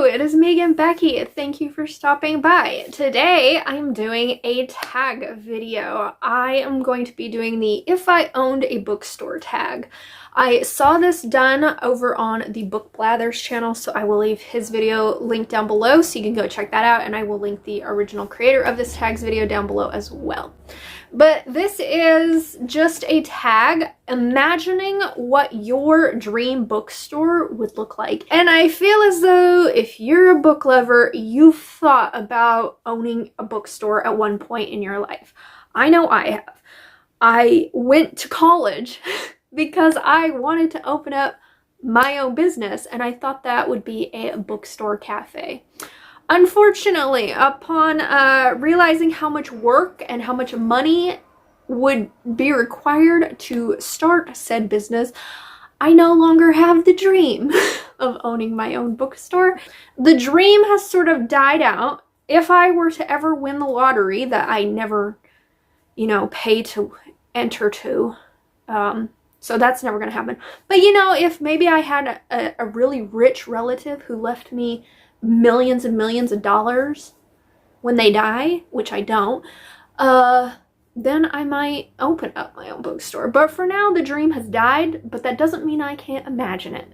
Hello, it is me again, Becky. Thank you for stopping by. Today, I'm doing a tag video. I am going to be doing the If I Owned a Bookstore tag. I saw this done over on the Book Blathers channel, so I will leave his video linked down below so you can go check that out, and I will link the original creator of this tags video down below as well. But this is just a tag imagining what your dream bookstore would look like. And I feel as though if you're a book lover, you've thought about owning a bookstore at one point in your life. I know I have. I went to college because I wanted to open up my own business, and I thought that would be a bookstore cafe. Unfortunately, upon realizing how much work and how much money would be required to start said business, I no longer have the dream of owning my own bookstore. The dream has sort of died out. If I were to ever win the lottery that I never, pay to enter to, so that's never going to happen. But if maybe I had a really rich relative who left me millions and millions of dollars when they die, which I don't, then I might open up my own bookstore. But for now, the dream has died, but that doesn't mean I can't imagine it.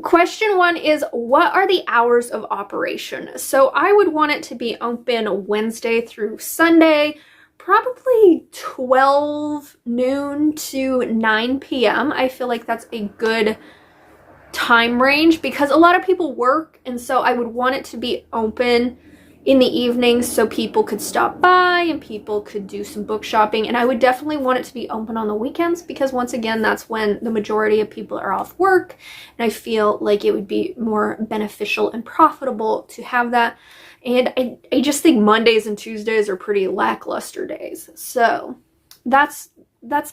Question 1 is, what are the hours of operation? So I would want it to be open Wednesday through Sunday, probably 12 noon to 9 p.m. I feel like that's a good time range because a lot of people work, and so I would want it to be open in the evenings so people could stop by and people could do some book shopping. And I would definitely want it to be open on the weekends because once again, that's when the majority of people are off work, and I feel like it would be more beneficial and profitable to have that. And I just think Mondays and Tuesdays are pretty lackluster days. So that's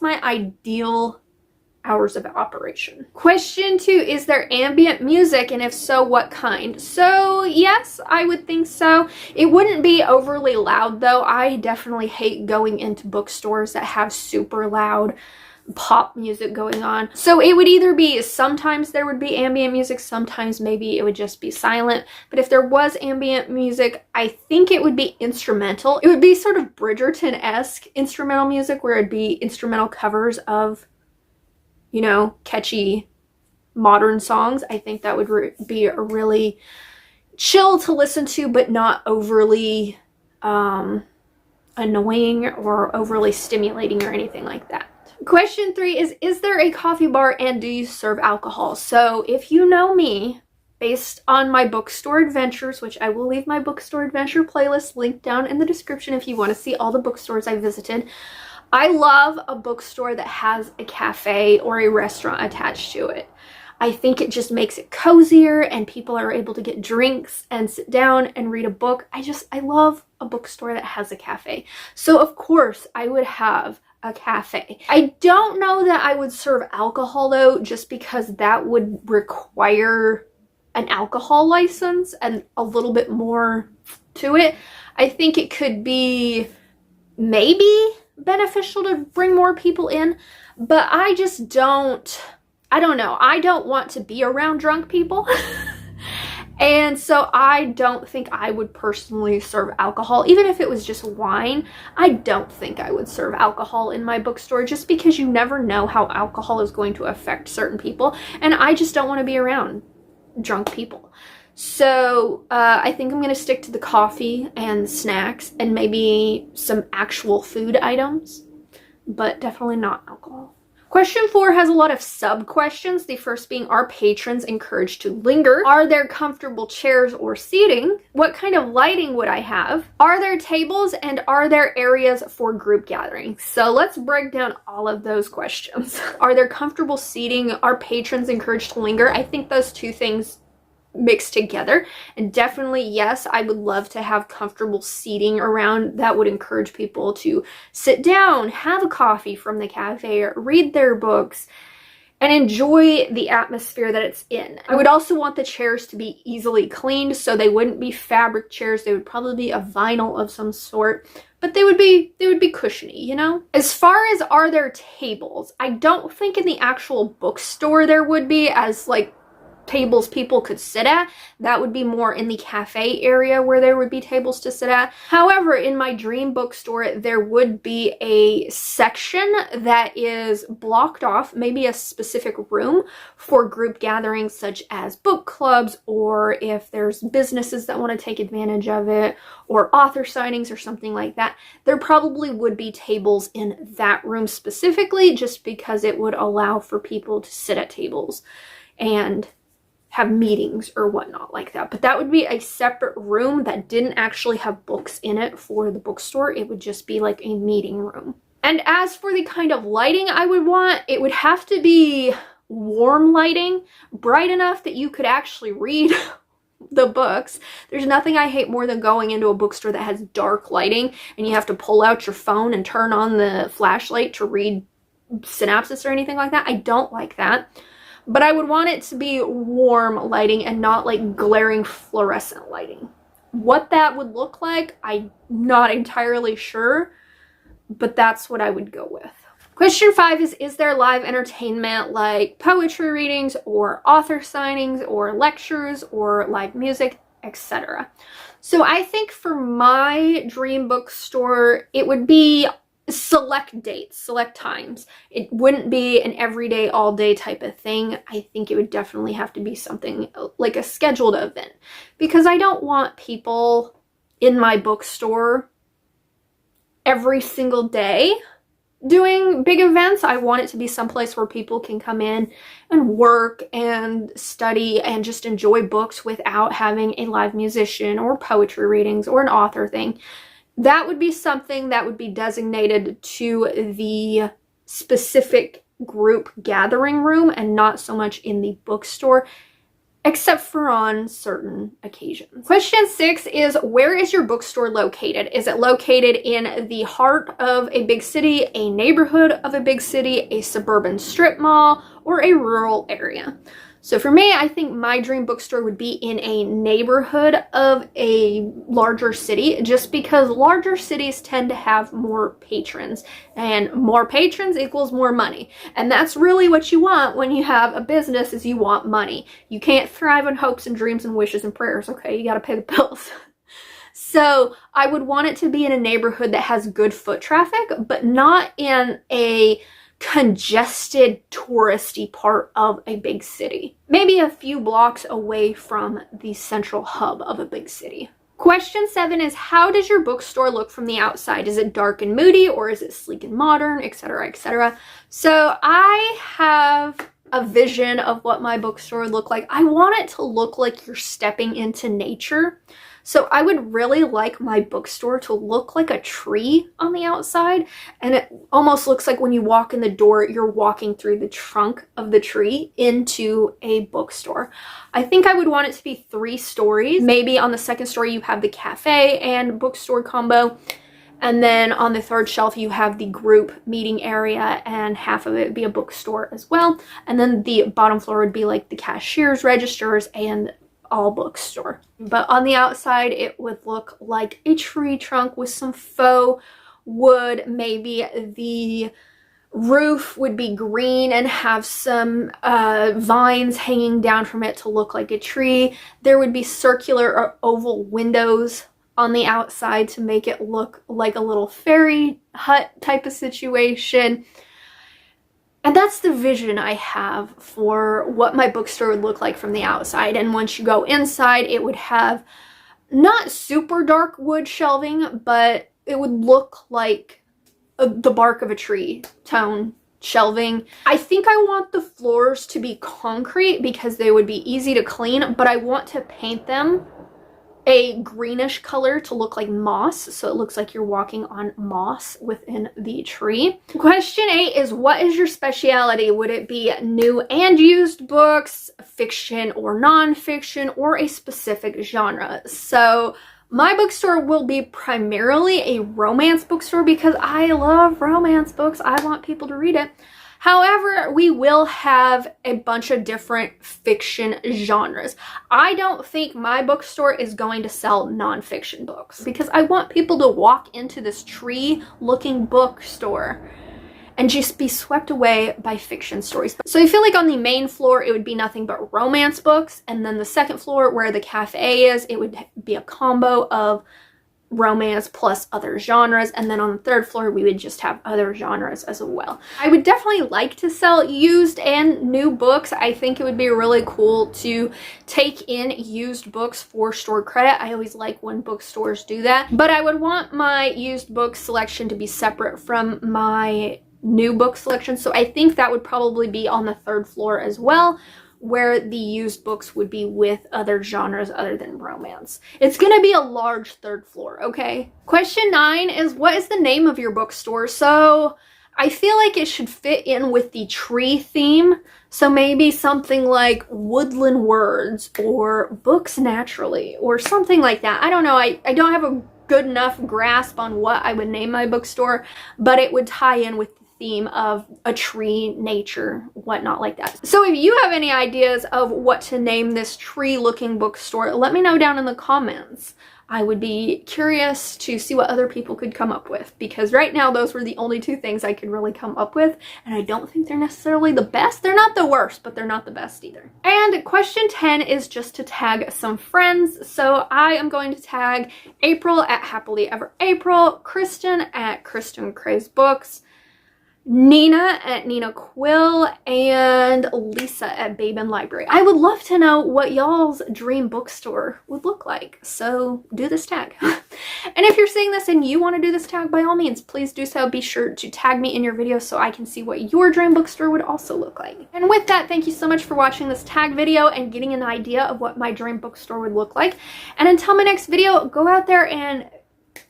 my ideal hours of operation. Question 2, is there ambient music, and if so, what kind? So yes, I would think so. It wouldn't be overly loud though. I definitely hate going into bookstores that have super loud pop music going on. So it would either be sometimes there would be ambient music, sometimes maybe it would just be silent. But if there was ambient music, I think it would be instrumental. It would be sort of Bridgerton-esque instrumental music where it'd be instrumental covers of catchy modern songs. I think that would be a really chill to listen to, but not overly annoying or overly stimulating or anything like that. Question 3 is there a coffee bar and do you serve alcohol? So if you know me, based on my bookstore adventures, which I will leave my bookstore adventure playlist linked down in the description if you want to see all the bookstores I visited, I love a bookstore that has a cafe or a restaurant attached to it. I think it just makes it cozier and people are able to get drinks and sit down and read a book. I love a bookstore that has a cafe. So of course I would have a cafe. I don't know that I would serve alcohol though, just because that would require an alcohol license and a little bit more to it. I think it could be maybe beneficial to bring more people in, but I don't know. I don't want to be around drunk people. And so I don't think I would personally serve alcohol. Even if it was just wine, I don't think I would serve alcohol in my bookstore just because you never know how alcohol is going to affect certain people. And I just don't want to be around drunk people. So I think I'm going to stick to the coffee and snacks and maybe some actual food items, but definitely not alcohol. Question 4 has a lot of sub-questions. The first being, are patrons encouraged to linger? Are there comfortable chairs or seating? What kind of lighting would I have? Are there tables, and are there areas for group gatherings? So let's break down all of those questions. Are there comfortable seating? Are patrons encouraged to linger? I think those two things mixed together, and definitely yes, I would love to have comfortable seating around that would encourage people to sit down, have a coffee from the cafe, read their books, and enjoy the atmosphere that it's in. I would also want the chairs to be easily cleaned, so they wouldn't be fabric chairs. They would probably be a vinyl of some sort, but they would be cushiony, As far as are there tables, I don't think in the actual bookstore there would be, as like tables people could sit at. That would be more in the cafe area where there would be tables to sit at. However, in my dream bookstore, there would be a section that is blocked off, maybe a specific room for group gatherings such as book clubs, or if there's businesses that want to take advantage of it, or author signings or something like that. There probably would be tables in that room specifically, just because it would allow for people to sit at tables and have meetings or whatnot like that. But that would be a separate room that didn't actually have books in it for the bookstore. It would just be like a meeting room. And as for the kind of lighting I would want, it would have to be warm lighting, bright enough that you could actually read the books. There's nothing I hate more than going into a bookstore that has dark lighting and you have to pull out your phone and turn on the flashlight to read synopsis or anything like that. I don't like that. But I would want it to be warm lighting and not like glaring fluorescent lighting. What that would look like, I'm not entirely sure, but that's what I would go with. Question 5 is there live entertainment like poetry readings or author signings or lectures or live music, etc.? So I think for my dream bookstore, it would be select dates, select times. It wouldn't be an everyday, all day type of thing. I think it would definitely have to be something like a scheduled event, because I don't want people in my bookstore every single day doing big events. I want it to be someplace where people can come in and work and study and just enjoy books without having a live musician or poetry readings or an author thing. That would be something that would be designated to the specific group gathering room and not so much in the bookstore, except for on certain occasions. Question 6 is, where is your bookstore located? Is it located in the heart of a big city, a neighborhood of a big city, a suburban strip mall, or a rural area? So for me, I think my dream bookstore would be in a neighborhood of a larger city, just because larger cities tend to have more patrons, and more patrons equals more money. And that's really what you want when you have a business, is you want money. You can't thrive on hopes and dreams and wishes and prayers, okay? You gotta pay the bills. So I would want it to be in a neighborhood that has good foot traffic, but not in a congested touristy part of a big city. Maybe a few blocks away from the central hub of a big city. Question 7 is, how does your bookstore look from the outside? Is it dark and moody, or is it sleek and modern, etc., etc.? So I have a vision of what my bookstore would look like. I want it to look like you're stepping into nature. So I would really like my bookstore to look like a tree on the outside, and it almost looks like when you walk in the door, you're walking through the trunk of the tree into a bookstore. I think I would want it to be 3 stories. Maybe on the second story you have the cafe and bookstore combo, and then on the 3rd shelf you have the group meeting area, and half of it would be a bookstore as well. And then the bottom floor would be like the cashier's registers and all bookstore. But on the outside it would look like a tree trunk with some faux wood. Maybe the roof would be green and have some vines hanging down from it to look like a tree. There would be circular or oval windows on the outside to make it look like a little fairy hut type of situation. And that's the vision I have for what my bookstore would look like from the outside. And once you go inside, it would have not super dark wood shelving, but it would look like the bark of a tree tone shelving. I think I want the floors to be concrete because they would be easy to clean, but I want to paint them a greenish color to look like moss, so it looks like you're walking on moss within the tree. Question 8 is, what is your specialty? Would it be new and used books, fiction or non-fiction, or a specific genre? So my bookstore will be primarily a romance bookstore because I love romance books. I want people to read it. However, we will have a bunch of different fiction genres. I don't think my bookstore is going to sell nonfiction books because I want people to walk into this tree-looking bookstore and just be swept away by fiction stories. So I feel like on the main floor, it would be nothing but romance books. And then the second floor where the cafe is, it would be a combo of romance plus other genres, and then on the third floor we would just have other genres as well. I would definitely like to sell used and new books. I think it would be really cool to take in used books for store credit. I always like when bookstores do that, but I would want my used book selection to be separate from my new book selection, so I think that would probably be on the third floor as well, where the used books would be with other genres other than romance. It's gonna be a large third floor, okay? Question 9 is, what is the name of your bookstore? So I feel like it should fit in with the tree theme. So maybe something like Woodland Words or Books Naturally or something like that. I don't know. I don't have a good enough grasp on what I would name my bookstore, but it would tie in with theme of a tree, nature, whatnot like that. So if you have any ideas of what to name this tree looking bookstore, let me know down in the comments. I would be curious to see what other people could come up with, because right now those were the only two things I could really come up with, and I don't think they're necessarily the best. They're not the worst, but they're not the best either. And question 10 is just to tag some friends. So I am going to tag April at Happily Ever April, Kristen at Kristen Craze Books, Nina at Nina Quill, and Lisa at Babe and Library. I would love to know what y'all's dream bookstore would look like, so do this tag. And if you're seeing this and you want to do this tag, by all means, please do so. Be sure to tag me in your video so I can see what your dream bookstore would also look like. And with that, thank you so much for watching this tag video and getting an idea of what my dream bookstore would look like. And until my next video, go out there and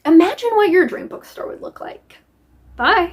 imagine what your dream bookstore would look like. Bye!